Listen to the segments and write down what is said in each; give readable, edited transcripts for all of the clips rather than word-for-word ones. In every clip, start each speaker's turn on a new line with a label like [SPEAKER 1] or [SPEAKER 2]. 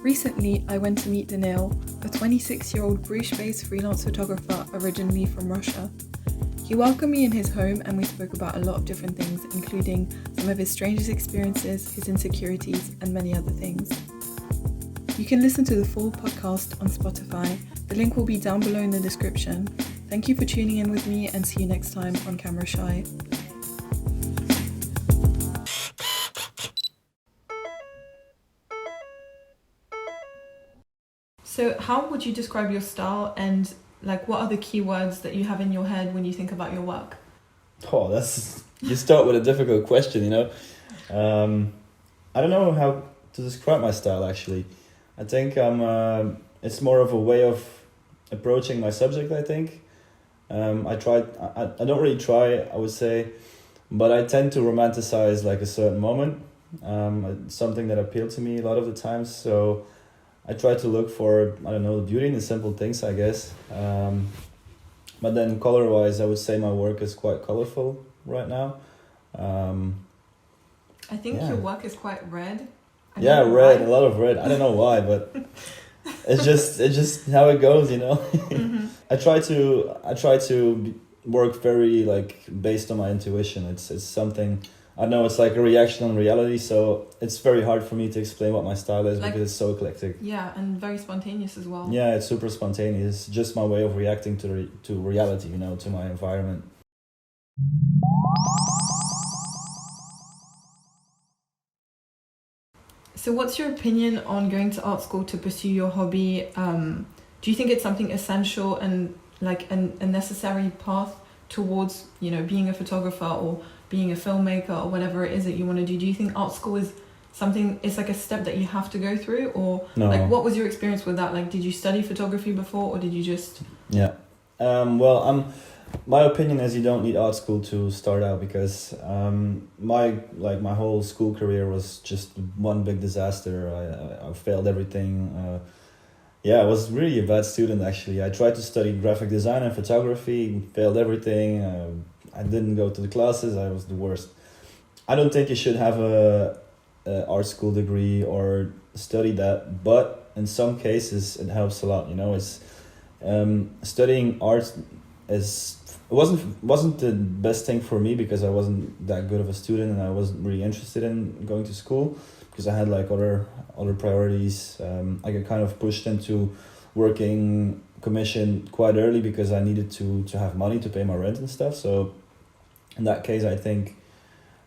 [SPEAKER 1] Recently, I went to meet Daniil, a 26-year-old Bruges-based freelance photographer originally from Russia. He welcomed me in his home and we spoke about a lot of different things, including some of his strangest experiences, his insecurities, and many other things. You can listen to the full podcast on Spotify. The link will be down below in the description. Thank you for tuning in with me and see you next time on Camera Shy. So how would you describe your style and what are the keywords that you have in your head when you think about your work?
[SPEAKER 2] Oh, you start with a difficult question, I don't know how to describe my style actually. I think it's more of a way of approaching my subject, I think. I don't really try, I would say, but I tend to romanticize a certain moment. Something that appealed to me a lot of the times, so I try to look for, the beauty in the simple things, I guess. But then color-wise, I would say my work is quite colorful right now.
[SPEAKER 1] I think your work is quite red.
[SPEAKER 2] Red, a lot of red. I don't know why, but it's just how it goes,
[SPEAKER 1] Mm-hmm.
[SPEAKER 2] I try to work very based on my intuition. It's something, I don't know, it's like a reaction on reality, so it's very hard for me to explain what my style is because it's so eclectic.
[SPEAKER 1] Yeah, and very spontaneous as well.
[SPEAKER 2] Yeah, it's super spontaneous. Just my way of reacting to reality, to my environment.
[SPEAKER 1] So what's your opinion on going to art school to pursue your hobby? Do you think it's something essential and a necessary path towards, being a photographer or being a filmmaker or whatever it is that you want to do? Do you think art school is something, it's like a step that you have to go through, or
[SPEAKER 2] no?
[SPEAKER 1] What was your experience with that? Did you study photography before, or did you just...
[SPEAKER 2] Yeah. My opinion is you don't need art school to start out because my whole school career was just one big disaster. I failed everything. I was really a bad student actually. I tried to study graphic design and photography, failed everything. I didn't go to the classes. I was the worst. I don't think you should have a art school degree or study that, but in some cases it helps a lot. It's studying art wasn't the best thing for me because I wasn't that good of a student and I wasn't really interested in going to school because I had other priorities. I got kind of pushed into working commission quite early because I needed to have money to pay my rent and stuff. So in that case, I think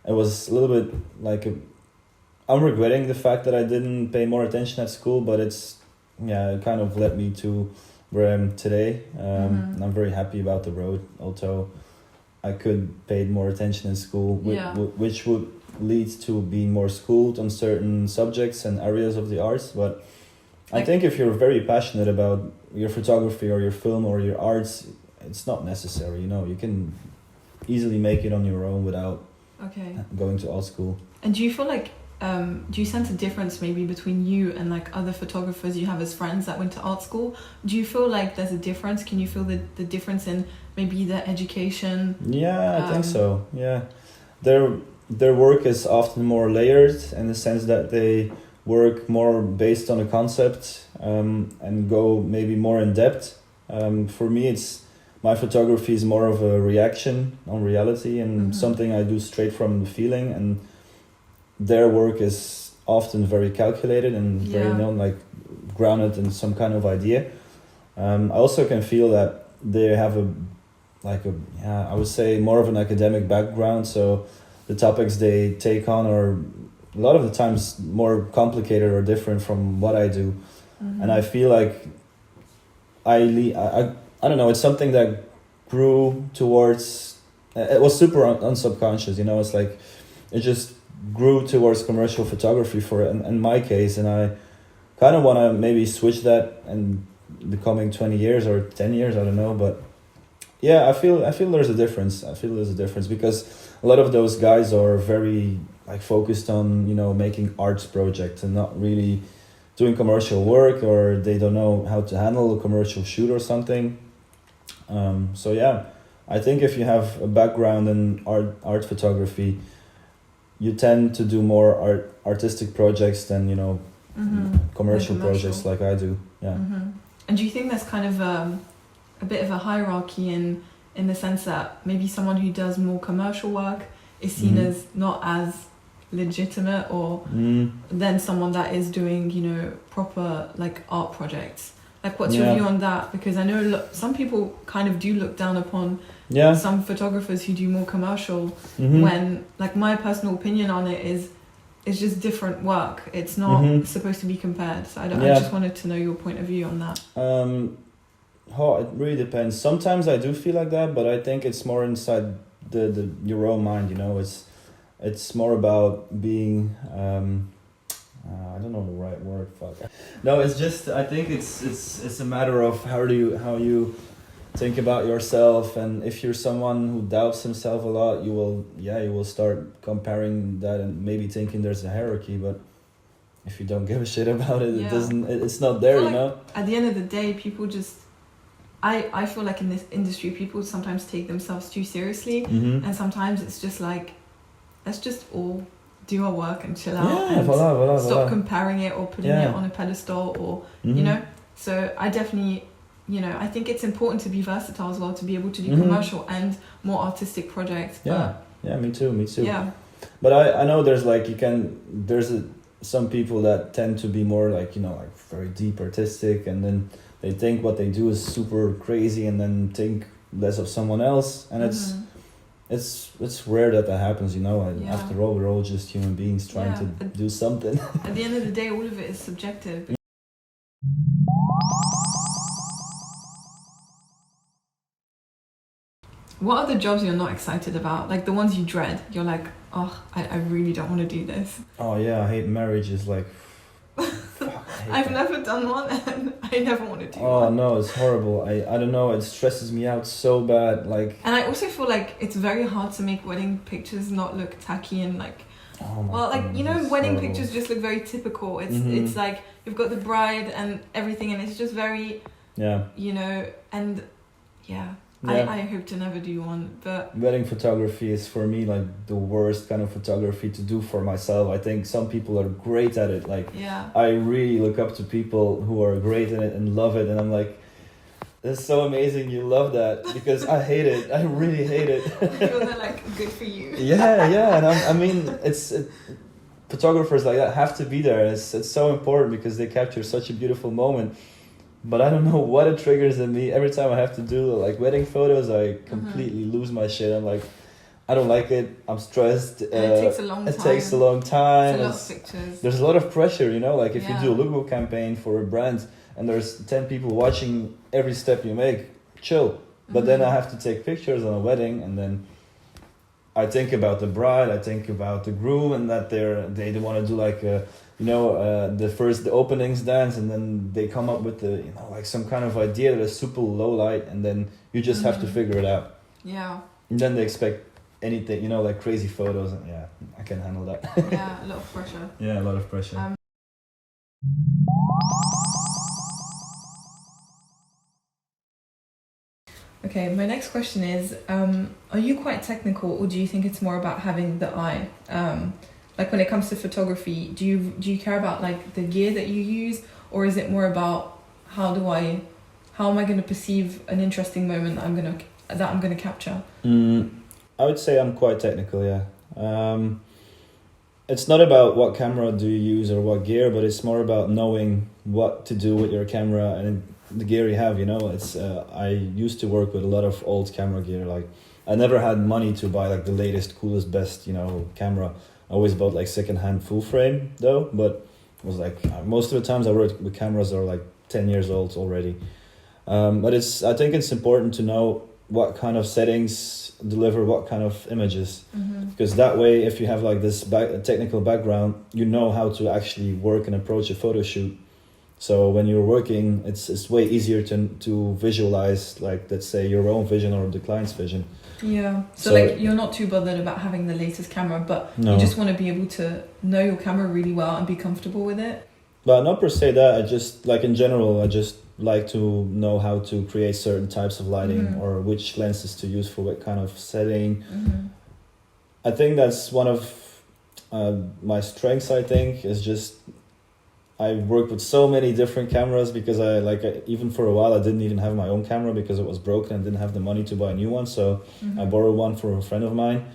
[SPEAKER 2] it was a little bit I'm regretting the fact that I didn't pay more attention at school, but it kind of led me to where I am today. And I'm very happy about the road, although I could pay more attention in school, which would lead to being more schooled on certain subjects and areas of the arts. But I think if you're very passionate about your photography or your film or your arts, it's not necessary. You can easily make it on your own without going to art school.
[SPEAKER 1] And do you feel do you sense a difference maybe between you and other photographers you have as friends that went to art school? Do you feel there's a difference? Can you feel the difference in maybe the education?
[SPEAKER 2] Yeah, I think so. Yeah, their work is often more layered in the sense that they work more based on a concept and go maybe more in depth. For me, my photography is more of a reaction on reality and something I do straight from the feeling, and their work is often very calculated and very grounded in some kind of idea. I also can feel that they have I would say more of an academic background, so the topics they take on are a lot of the times more complicated or different from what I do. And I feel I don't know, it's something that grew towards, it was super unsubconscious, it's it just grew towards commercial photography in my case, and I kind of want to maybe switch that in the coming 20 years or 10 years, I don't know, but I feel there's a difference. I feel there's a difference because a lot of those guys are very focused on making arts projects and not really doing commercial work, or they don't know how to handle a commercial shoot or something. I think if you have a background in art photography, you tend to do more artistic projects than commercial projects like I do. Yeah.
[SPEAKER 1] And do you think there's kind of a bit of a hierarchy in the sense that maybe someone who does more commercial work is seen as not as legitimate, or than someone that is doing, you know, proper like art projects? Like, what's your view on that? Because I know some people kind of do look down upon some photographers who do more commercial, when, like, my personal opinion on it is it's just different work. It's not supposed to be compared. So I just wanted to know your point of view on that.
[SPEAKER 2] It really depends. Sometimes I do feel like that, but I think it's more inside your own mind, you know. It's more about being I don't know the right word. Fuck. No, it's just, I think it's a matter of how you think about yourself, and if you're someone who doubts himself a lot, you will start comparing that and maybe thinking there's a hierarchy. But if you don't give a shit about it, it's not there, you know.
[SPEAKER 1] At the end of the day, people just, I feel like in this industry, people sometimes take themselves too seriously, and sometimes it's just like, let's just all do our work and chill out, and stop comparing it or putting it on a pedestal, or you know. So I definitely, you know, I think it's important to be versatile as well, to be able to do commercial and more artistic projects.
[SPEAKER 2] Me too.
[SPEAKER 1] Yeah.
[SPEAKER 2] But I know there's like, some people that tend to be more like, you know, like very deep artistic, and then they think what they do is super crazy, and then think less of someone else, and it's rare that happens, you know. And after all, we're all just human beings trying to do something.
[SPEAKER 1] At the end of the day, all of it is subjective. What are the jobs you're not excited about? Like the ones you dread. You're like, oh, I really don't want to do this.
[SPEAKER 2] Oh yeah, I hate marriages. Like,
[SPEAKER 1] I've never done one, and I never want to do one.
[SPEAKER 2] Oh no, it's horrible. I don't know, it stresses me out so bad. Like,
[SPEAKER 1] and I also feel like it's very hard to make wedding pictures not look tacky and like, like, you know, wedding pictures just look very typical. It's like you've got the bride and everything, and it's just very, you know, and I hope to never do one, but
[SPEAKER 2] wedding photography is for me like the worst kind of photography to do for myself. I think some people are great at it. Like, I really look up to people who are great in it and love it, and I'm like, it's so amazing you love that, because I hate it. I really hate it.
[SPEAKER 1] They're like, good for you.
[SPEAKER 2] And I mean, photographers like that have to be there. It's so important because they capture such a beautiful moment. But I don't know what it triggers in me. Every time I have to do like wedding photos, I completely lose my shit. I'm like, I don't like it. I'm stressed.
[SPEAKER 1] And it takes a long time.
[SPEAKER 2] It takes a long time.
[SPEAKER 1] It's a lot of pictures.
[SPEAKER 2] There's a lot of pressure, you know. Like if you do a lookbook campaign for a brand and there's 10 people watching every step you make, chill. But then I have to take pictures on a wedding, and then I think about the bride, I think about the groom, and that they want to do like a, you know, the openings dance, and then they come up with the, you know, like some kind of idea that is super low light, and then you just have to figure it out.
[SPEAKER 1] Yeah.
[SPEAKER 2] And then they expect anything, you know, like crazy photos, and I can handle that.
[SPEAKER 1] Yeah, a lot of pressure.
[SPEAKER 2] Yeah, a lot of pressure.
[SPEAKER 1] Okay, my next question is, are you quite technical, or do you think it's more about having the eye? Like when it comes to photography, do you care about like the gear that you use, or is it more about how am I going to perceive an interesting moment that I'm gonna capture?
[SPEAKER 2] I would say I'm quite technical, yeah. It's not about what camera do you use or what gear, but it's more about knowing what to do with your camera and the gear you have, you know. It's I used to work with a lot of old camera gear. Like, I never had money to buy like the latest, coolest, best, you know, camera. I always bought like secondhand full frame though, but it was like most of the times I worked with cameras that are like 10 years old already. But I think it's important to know what kind of settings deliver what kind of images, because that way, if you have like this technical background, you know how to actually work and approach a photo shoot. So when you're working, it's way easier to visualize, like, let's say, your own vision or the client's vision.
[SPEAKER 1] Yeah. So like, you're not too bothered about having the latest camera, but you just want to be able to know your camera really well and be comfortable with it.
[SPEAKER 2] But not per se that. I just, like, in general, I just like to know how to create certain types of lighting or which lenses to use for what kind of setting. I think that's one of my strengths, I think, is just I worked with so many different cameras because even for a while I didn't even have my own camera because it was broken and didn't have the money to buy a new one. So I borrowed one from a friend of mine,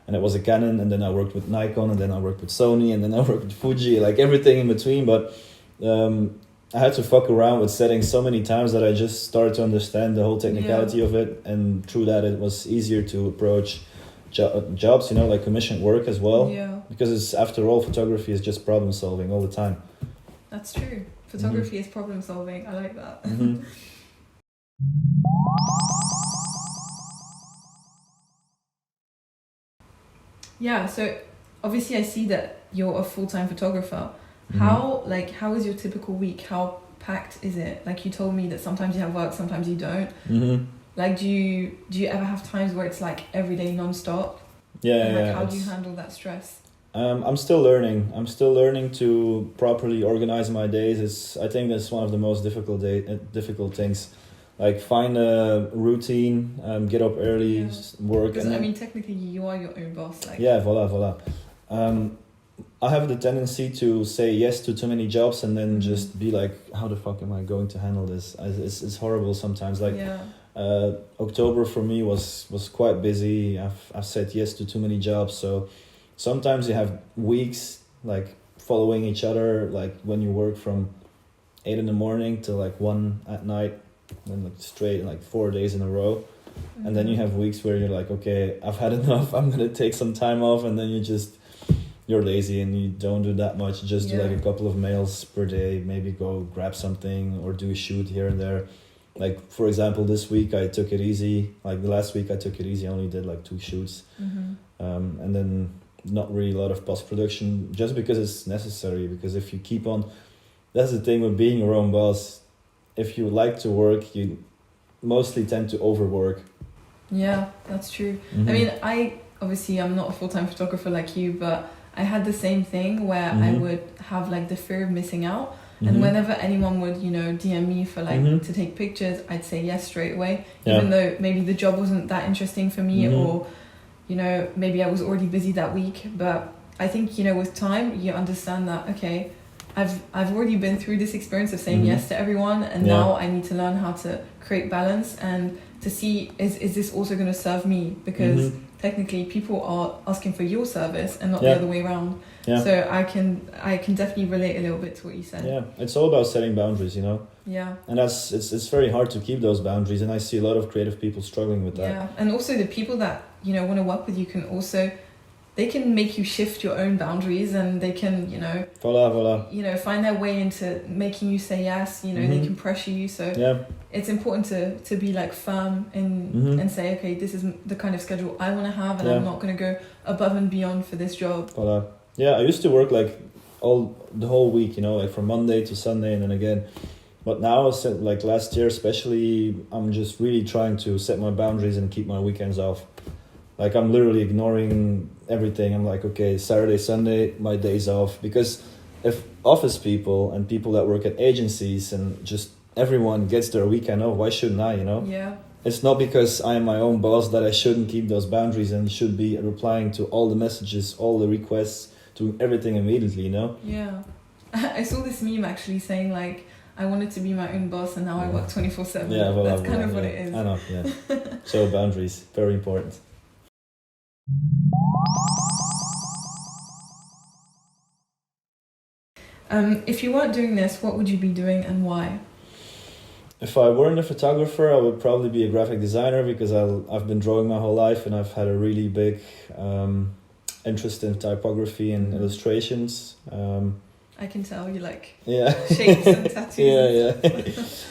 [SPEAKER 2] and it was a Canon. And then I worked with Nikon, and then I worked with Sony, and then I worked with Fuji, like everything in between. But I had to fuck around with settings so many times that I just started to understand the whole technicality of it, and through that it was easier to approach jobs, like commissioned work as well.
[SPEAKER 1] Yeah.
[SPEAKER 2] Because it's, after all, photography is just problem solving all the time.
[SPEAKER 1] That's true. Photography is problem solving. I like that. Yeah, so obviously I see that you're a full-time photographer. How is your typical week? How packed is it? Like, you told me that sometimes you have work, sometimes you don't. Like, do you ever have times where it's like every day non-stop? How do you handle that stress?
[SPEAKER 2] I'm still learning. I'm still learning to properly organize my days. I think that's one of the most difficult things. Like, find a routine, get up early, work.
[SPEAKER 1] Because I mean, technically, you are your own boss. Like.
[SPEAKER 2] Yeah, voila. I have the tendency to say yes to too many jobs and then just be like, how the fuck am I going to handle this? It's horrible sometimes. Like, October for me was quite busy. I've said yes to too many jobs. So sometimes you have weeks like following each other, like when you work from 8 a.m. till like 1 p.m, and like straight, like 4 days in a row. And then you have weeks where you're like, okay, I've had enough. I'm going to take some time off. And then you're lazy and you don't do that much. Just do like a couple of mails per day, maybe go grab something or do a shoot here and there. Like, for example, this week I took it easy. Like the last week I took it easy. I only did like 2 shoots. And then not really a lot of post-production, just because it's necessary. Because if you keep on, that's the thing with being your own boss. If you like to work, you mostly tend to overwork. Yeah,
[SPEAKER 1] that's true. I mean, I'm not a full-time photographer like you, but I had the same thing where I would have like the fear of missing out. And whenever anyone would, DM me for like to take pictures, I'd say yes straight away, even though maybe the job wasn't that interesting for me, or, maybe I was already busy that week. But I think, with time, you understand that, okay, I've already been through this experience of saying yes to everyone, and now I need to learn how to create balance and to see, is this also going to serve me? Because technically people are asking for your service and not the other way around. So I can definitely relate a little bit to what you said.
[SPEAKER 2] It's all about setting boundaries, and it's very hard to keep those boundaries, and I see a lot of creative people struggling with that. And
[SPEAKER 1] also the people that want to work with you can also, they can make you shift your own boundaries, and they can voila find their way into making you say yes. They can pressure you, so it's important to be like firm and say, okay, this is the kind of schedule I want to have, and I'm not going to go above and beyond for this job.
[SPEAKER 2] I used to work like the whole week, like from Monday to Sunday and then again. But now, like last year especially, I'm just really trying to set my boundaries and keep my weekends off. Like, I'm literally ignoring everything. I'm like, okay, Saturday, Sunday, my days off. Because if office people and people that work at agencies and just everyone gets their weekend off, why shouldn't I, It's not because I'm my own boss that I shouldn't keep those boundaries and should be replying to all the messages, all the requests, doing everything immediately,
[SPEAKER 1] Yeah. I saw this meme actually saying, like, I wanted to be my own boss and now I work 24/7. That's kind of what it is.
[SPEAKER 2] I know, So boundaries, very important.
[SPEAKER 1] If you weren't doing this, what would you be doing and why?
[SPEAKER 2] If I weren't a photographer, I would probably be a graphic designer, because I've been drawing my whole life and I've had a really big interest in typography and illustrations.
[SPEAKER 1] I can tell you like
[SPEAKER 2] shapes
[SPEAKER 1] and tattoos.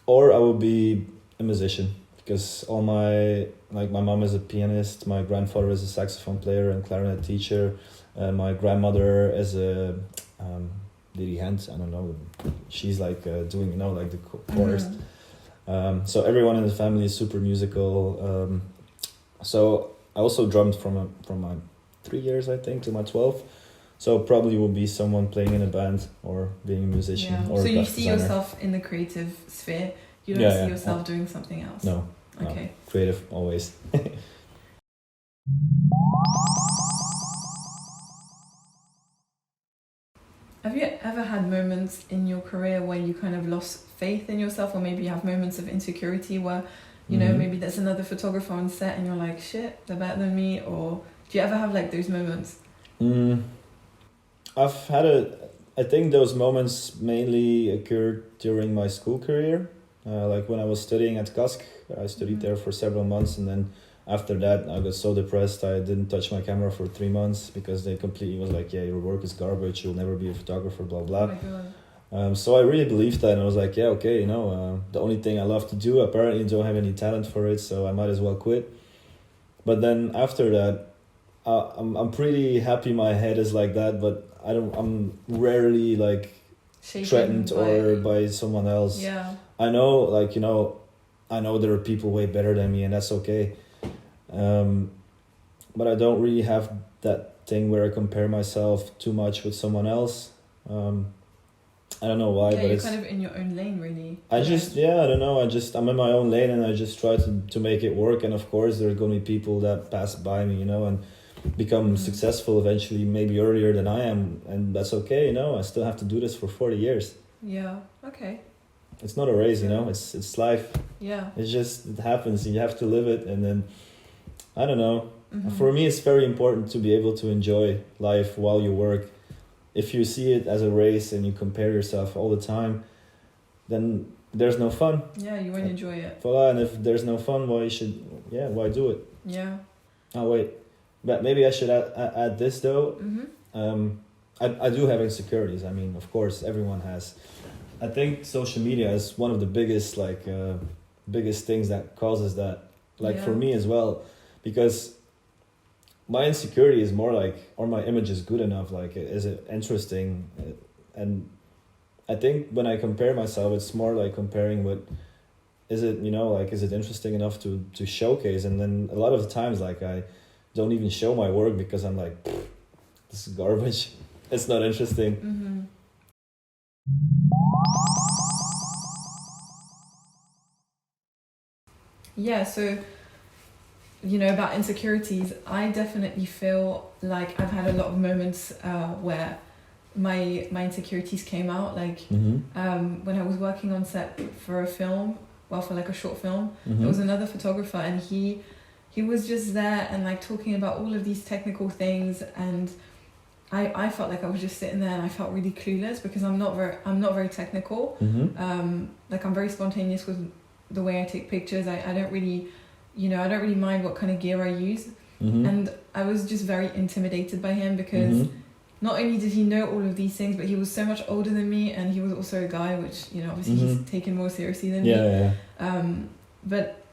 [SPEAKER 2] Or I would be a musician, because my mom is a pianist, my grandfather is a saxophone player and clarinet teacher, my grandmother is a dirigent, I don't know, she's like doing like the chorus. So everyone in the family is super musical. So I also drummed from my 3 years, I think, to my 12. So probably will be someone playing in a band or being a musician. Or
[SPEAKER 1] so
[SPEAKER 2] a
[SPEAKER 1] you see
[SPEAKER 2] designer.
[SPEAKER 1] Yourself in the creative sphere. You don't see yourself doing something else.
[SPEAKER 2] No.
[SPEAKER 1] Okay.
[SPEAKER 2] No. Creative always.
[SPEAKER 1] Have you ever had moments in your career where you kind of lost faith in yourself, or maybe you have moments of insecurity where, you know, maybe there's another photographer on set and you're like, shit, they're better than me? Or do you ever have like those moments?
[SPEAKER 2] I've had I think those moments mainly occurred during my school career. Like when I was studying at Kask, I studied there for several months, and then after that I got so depressed I didn't touch my camera for 3 months because they completely was like, yeah, your work is garbage, you'll never be a photographer, blah blah.
[SPEAKER 1] Oh my God.
[SPEAKER 2] So I really believed that, and I was like, yeah, okay, you know, the only thing I love to do, apparently don't have any talent for it, so I might as well quit. But then after that, I'm pretty happy my head is like that, but I'm rarely like
[SPEAKER 1] Shaken
[SPEAKER 2] threatened or by someone else.
[SPEAKER 1] Yeah.
[SPEAKER 2] I know, like, you know, I know there are people way better than me, and that's okay. But I don't really have that thing where I compare myself too much with someone else. I don't know why,
[SPEAKER 1] Yeah,
[SPEAKER 2] but
[SPEAKER 1] you're
[SPEAKER 2] it's
[SPEAKER 1] kind of in your own lane, really.
[SPEAKER 2] I don't know. I'm in my own lane, and I just try to make it work. And of course, there's going to be people that pass by me, you know, and become successful eventually, maybe earlier than I am, and that's okay, you know. I still have to do this for 40 years.
[SPEAKER 1] Yeah. Okay.
[SPEAKER 2] It's not a race, you know. It's life.
[SPEAKER 1] Yeah.
[SPEAKER 2] It happens, and you have to live it. And then I don't know. For me, it's very important to be able to enjoy life while you work. If you see it as a race and you compare yourself all the time, then there's no fun.
[SPEAKER 1] Yeah, you won't enjoy it.
[SPEAKER 2] Voila, and if there's no fun, why do it?
[SPEAKER 1] Yeah.
[SPEAKER 2] Oh wait, but maybe I should add this though. I do have insecurities. I mean, of course, everyone has. I think social media is one of the biggest things that causes that. Like for me as well, because my insecurity is more like, or my image is good enough, like, is it interesting? And I think when I compare myself, it's more like comparing with, is it interesting enough to showcase? And then a lot of the times, like, I don't even show my work because I'm like, this is garbage. It's not interesting.
[SPEAKER 1] Yeah, so, you know, about insecurities, I definitely feel like I've had a lot of moments where my insecurities came out. Like when I was working on set for a film, for like a short film, there was another photographer, and he was just there and like talking about all of these technical things, and I felt like I was just sitting there and I felt really clueless because I'm not very technical. Like, I'm very spontaneous with the way I take pictures. I don't really mind what kind of gear I use. And I was just very intimidated by him because not only did he know all of these things, but he was so much older than me, and he was also a guy, which, you know, obviously he's taken more seriously than me. But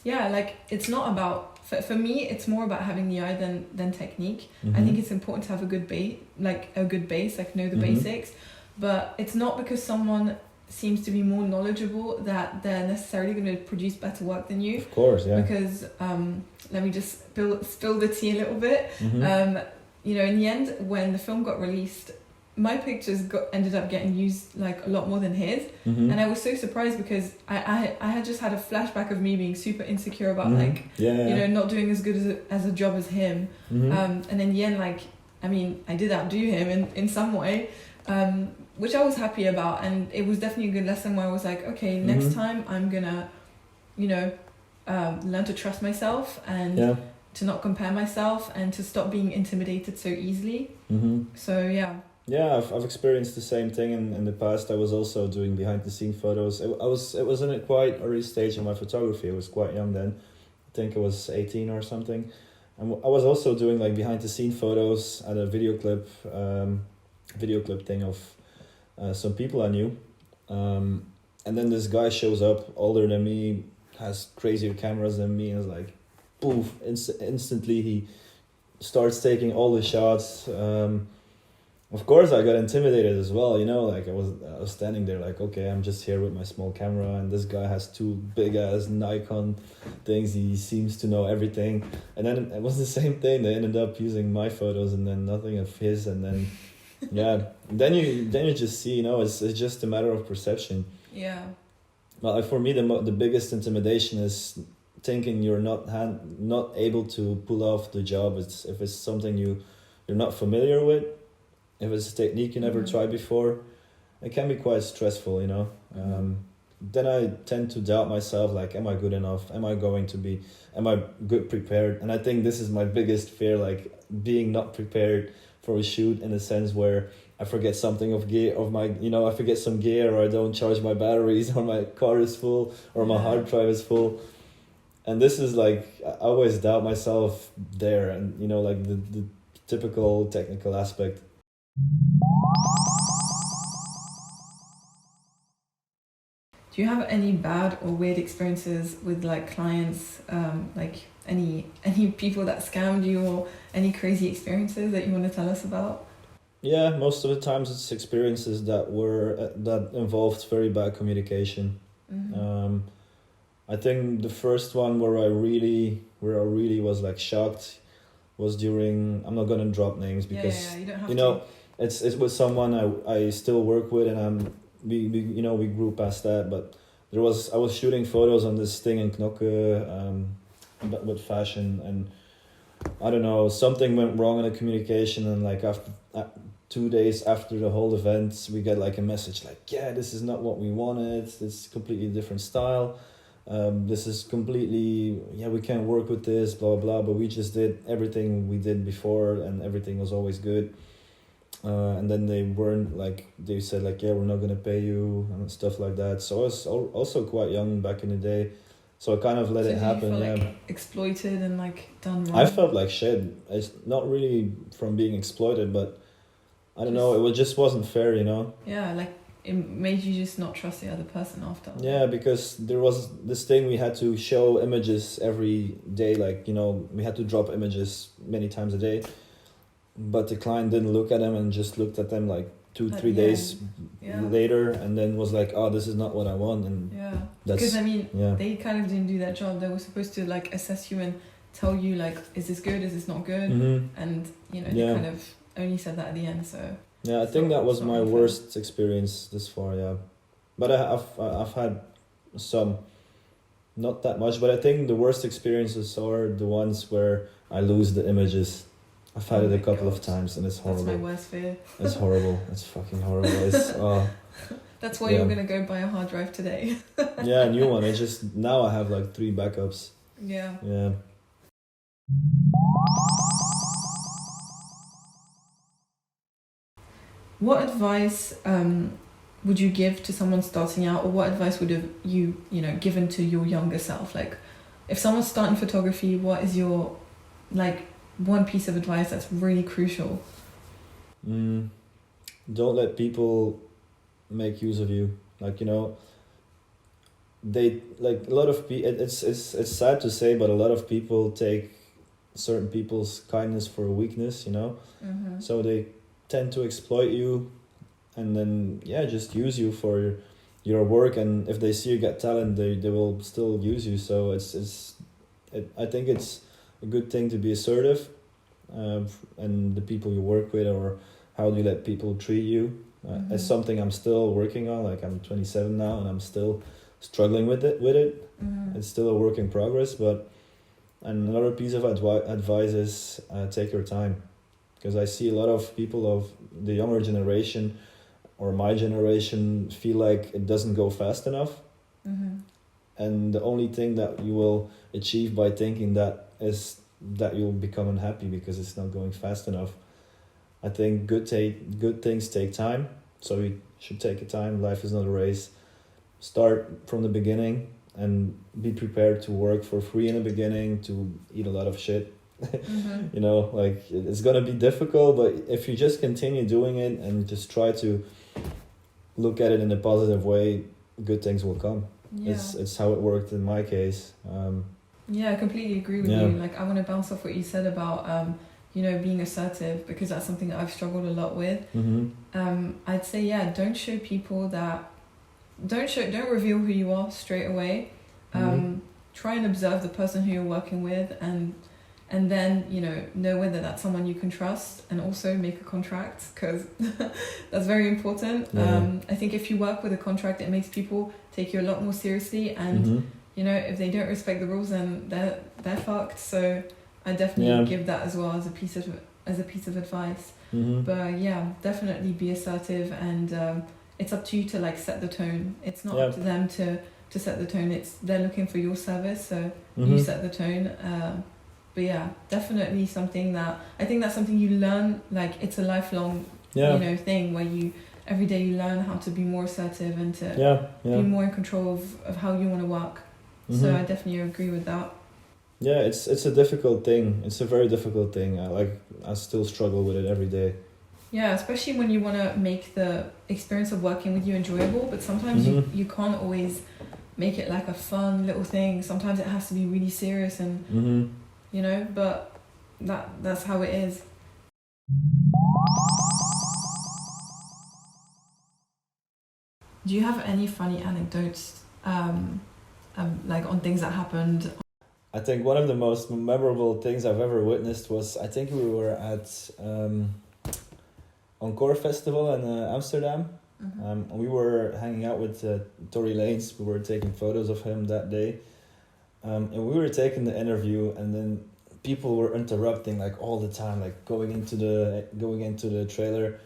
[SPEAKER 1] yeah, like, it's not about, for me, it's more about having the eye than technique. I think it's important to have a good base, like know the basics, but it's not because someone seems to be more knowledgeable that they're necessarily going to produce better work than you.
[SPEAKER 2] Of course, yeah.
[SPEAKER 1] Because let me just spill the tea a little bit. You know, in the end, when the film got released, my pictures ended up getting used like a lot more than his, and I was so surprised because I had just had a flashback of me being super insecure about you know, not doing as good as a job as him, and in the end, like, I mean, I did outdo him in some way, which I was happy about, and it was definitely a good lesson where I was like, okay, next time I'm gonna, you know, learn to trust myself and to not compare myself and to stop being intimidated so easily. So yeah, I've
[SPEAKER 2] experienced the same thing in the past. I was also doing behind the scene photos. It was in a quite early stage of my photography. I was quite young then. I think I was 18 or something. And I was also doing like behind the scene photos at a video clip thing of some people I knew. And then this guy shows up, older than me, has crazier cameras than me, and is like, poof, instantly he starts taking all the shots. Of course, I got intimidated as well, you know, like I was standing there like, okay, I'm just here with my small camera, and this guy has two big ass Nikon things. He seems to know everything. And then it was the same thing. They ended up using my photos and then nothing of his, and then then you just see, you know, it's just a matter of perception.
[SPEAKER 1] Yeah.
[SPEAKER 2] Well, for me, the biggest intimidation is thinking you're not able to pull off the job. If it's something you're not familiar with. if it's a technique you never tried before, it can be quite stressful, you know. Then I tend to doubt myself, like, am I good enough? Am I good prepared? And I think this is my biggest fear, like being not prepared for a shoot, in a sense where I forget something I forget some gear, or I don't charge my batteries, or my car is full, or my hard drive is full. And this is like, I always doubt myself there, and you know, like the typical technical aspect.
[SPEAKER 1] Do you have any bad or weird experiences with like clients, like any people that scammed you, or any crazy experiences that you want to tell us about?
[SPEAKER 2] Yeah, most of the times it's experiences that involved very bad communication. I think the first one where I really was like shocked was during, I'm not gonna drop names because
[SPEAKER 1] you don't have
[SPEAKER 2] to. It's with someone I still work with, and we grew past that, but I was shooting photos on this thing in Knokke, but with fashion, and I don't know, something went wrong in the communication, and like after 2 days after the whole event, we get like a message like, yeah, this is not what we wanted, it's completely different style, this is completely, we can't work with this, blah blah, but we just did everything we did before and everything was always good. And then they said like, yeah, we're not gonna pay you and stuff like that. So I was also quite young back in the day, so I kind of let it happen.
[SPEAKER 1] You feel, like, exploited and like done wrong?
[SPEAKER 2] I felt like shit. It's not really from being exploited, but I don't know, it just wasn't fair, you know.
[SPEAKER 1] Yeah, like it made you just not trust the other person after.
[SPEAKER 2] Yeah, because there was this thing, we had to show images every day, like, you know, we had to drop images many times a day. But the client didn't look at them and just looked at them like 2-3 days later, and then was like, oh, this is not what I want. And
[SPEAKER 1] because they kind of didn't do their job. They were supposed to like assess you and tell you like, is this good, is this not good? And you know, they kind of only said that at the end. So
[SPEAKER 2] I think that was my worst experience this far. But I've had some, not that much, but I think the worst experiences are the ones where I lose the images. I've had it a couple of times, and it's horrible.
[SPEAKER 1] That's my worst fear.
[SPEAKER 2] It's horrible. It's fucking horrible. It's
[SPEAKER 1] That's why you're gonna go buy a hard drive today.
[SPEAKER 2] A new one. Now I have like 3 backups.
[SPEAKER 1] Yeah. What advice would you give to someone starting out, or what advice would have you given to your younger self? Like, if someone's starting photography, what is your one piece of advice that's really crucial?
[SPEAKER 2] Don't let people make use of you. Like, you know, they like a lot of people. It's sad to say, but a lot of people take certain people's kindness for a weakness. You know, so they tend to exploit you, and then just use you for your work. And if they see you got talent, they will still use you. So I think it's a good thing to be assertive, and the people you work with, or how do you let people treat you. It's something I'm still working on. Like, I'm 27 now, and I'm still struggling with it. It's still a work in progress. But another piece of advice is take your time, because I see a lot of people of the younger generation or my generation feel like it doesn't go fast enough. And the only thing that you will achieve by thinking that is that you'll become unhappy because it's not going fast enough. I think good things take time, so you should take your time. Life is not a race. Start from the beginning and be prepared to work for free in the beginning, to eat a lot of shit. You know, like, it's gonna be difficult, but if you just continue doing it and just try to look at it in a positive way, good things will come. It's how it worked in my case.
[SPEAKER 1] I completely agree with you. Like, I want to bounce off what you said about being assertive, because that's something that I've struggled a lot with. I'd say don't show people that, don't reveal who you are straight away. Try and observe the person who you're working with, and then know whether that's someone you can trust, and also make a contract, because that's very important. I think if you work with a contract, it makes people take you a lot more seriously, and if they don't respect the rules, then they're fucked. So I definitely give that as well as a piece of as a piece of advice.
[SPEAKER 2] Mm-hmm.
[SPEAKER 1] But yeah, definitely be assertive, and it's up to you to like set the tone. It's not up to them to set the tone. They're looking for your service, so you set the tone. But yeah, definitely something that I think that's something you learn. Like it's a lifelong, thing where every day you learn how to be more assertive and to be more in control of how you want to work. So I definitely agree with that.
[SPEAKER 2] Yeah, it's a difficult thing. It's a very difficult thing. I still struggle with it every day.
[SPEAKER 1] Yeah, especially when you want to make the experience of working with you enjoyable, but sometimes you can't always make it like a fun little thing. Sometimes it has to be really serious and but that's how it is. Do you have any funny anecdotes like on things that happened?
[SPEAKER 2] I think one of the most memorable things I've ever witnessed was, I think we were at Encore Festival in Amsterdam. We were hanging out with Tory Lanez. We were taking photos of him that day. And we were taking the interview, and then people were interrupting like all the time, like going into the trailer.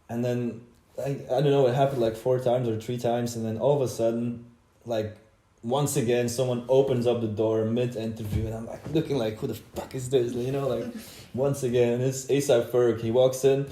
[SPEAKER 2] And then I don't know, it happened like 4 times or 3 times, and then all of a sudden, like once again, someone opens up the door mid-interview, and I'm like looking like, who the fuck is this? Like once again, it's A$AP Ferg. He walks in,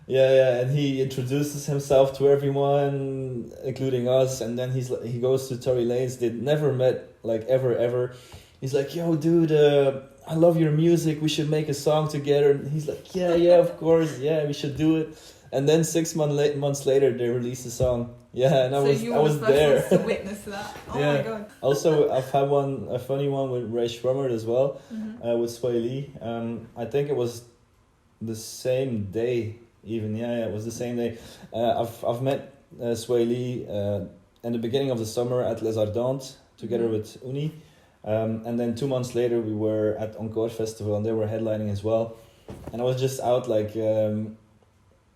[SPEAKER 2] and he introduces himself to everyone, including us, and then he goes to Tory Lanez. They'd never met, like ever. He's like, yo, dude, I love your music. We should make a song together. And he's like, yeah, of course, we should do it. And then 6 months later, they released a song. Yeah, and I was there
[SPEAKER 1] to witness that. Oh my god.
[SPEAKER 2] Also, I've had a funny one with Ray Schrummert as well, with Sway Lee. I think it was the same day. Even it was the same day. I've met Sway Lee in the beginning of the summer at Les Ardentes together with Uni, and then 2 months later we were at Encore Festival and they were headlining as well. And I was just out like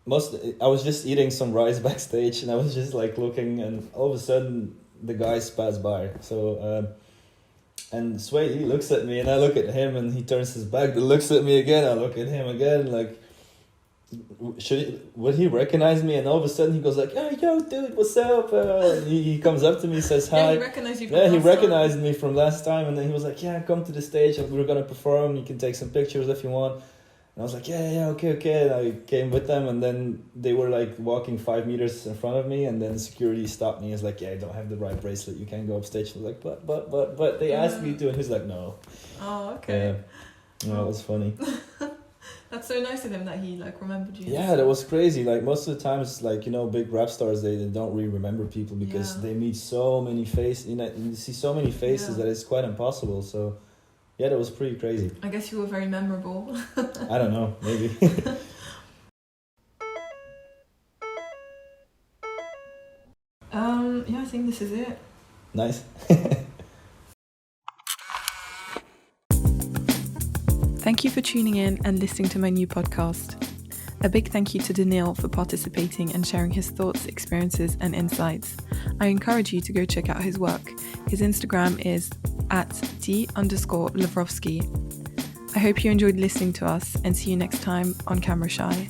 [SPEAKER 2] I was just eating some rice backstage, and I was just like looking, and all of a sudden the guys pass by. So and Sway Lee looks at me and I look at him, and he turns his back, and looks at me again. I look at him again, like. Would he recognize me? And all of a sudden he goes like, yo dude, what's up? He comes up to me, says hi.
[SPEAKER 1] He recognized you
[SPEAKER 2] he recognized me from last time, and then he was like, come to the stage, we're gonna perform, you can take some pictures if you want. And I was like, okay. And I came with them, and then they were like walking 5 meters in front of me, and then security stopped me. He's like, I don't have the right bracelet, you can't go up stage. I was like, but they asked me to, and he's like, no.
[SPEAKER 1] Oh, okay.
[SPEAKER 2] No, it was funny.
[SPEAKER 1] That's so nice of him that he like remembered you.
[SPEAKER 2] Yeah, that was crazy. Like most of the times, like big rap stars, they don't really remember people because they meet so many faces. You see so many faces that it's quite impossible. So, that was pretty crazy.
[SPEAKER 1] I guess you were very memorable.
[SPEAKER 2] I don't know, maybe.
[SPEAKER 1] I think this is it.
[SPEAKER 2] Nice.
[SPEAKER 1] Thank you for tuning in and listening to my new podcast. A big thank you to Daniil for participating and sharing his thoughts, experiences, and insights. I encourage you to go check out his work. His Instagram is @D_Lavrovski. I hope you enjoyed listening to us, and see you next time on Camera Shy.